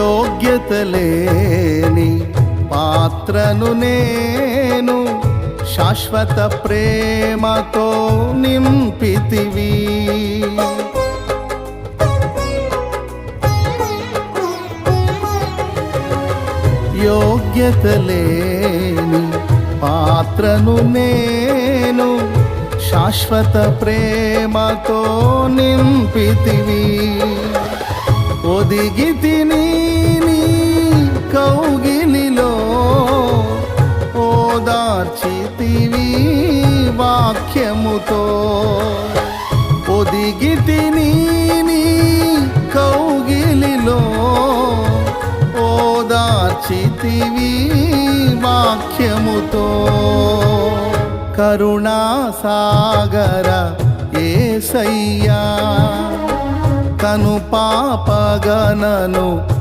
యోగ్యత లేని పాత్రను నేను శాశ్వత ప్రేమతో నింపితివి. యోగ్యత లేని పాత్రను నేను శాశ్వత ప్రేమతో నింపితివి. ఒదిగితిని నీ కౌగిలిలో ఓదార్చితివి వాక్యముతో. ఒదిగితిని నీ కౌగిలిలో ఓదార్చితివి వాక్యముతో. కరుణా సాగర యేసయ్యా కను పాపగనను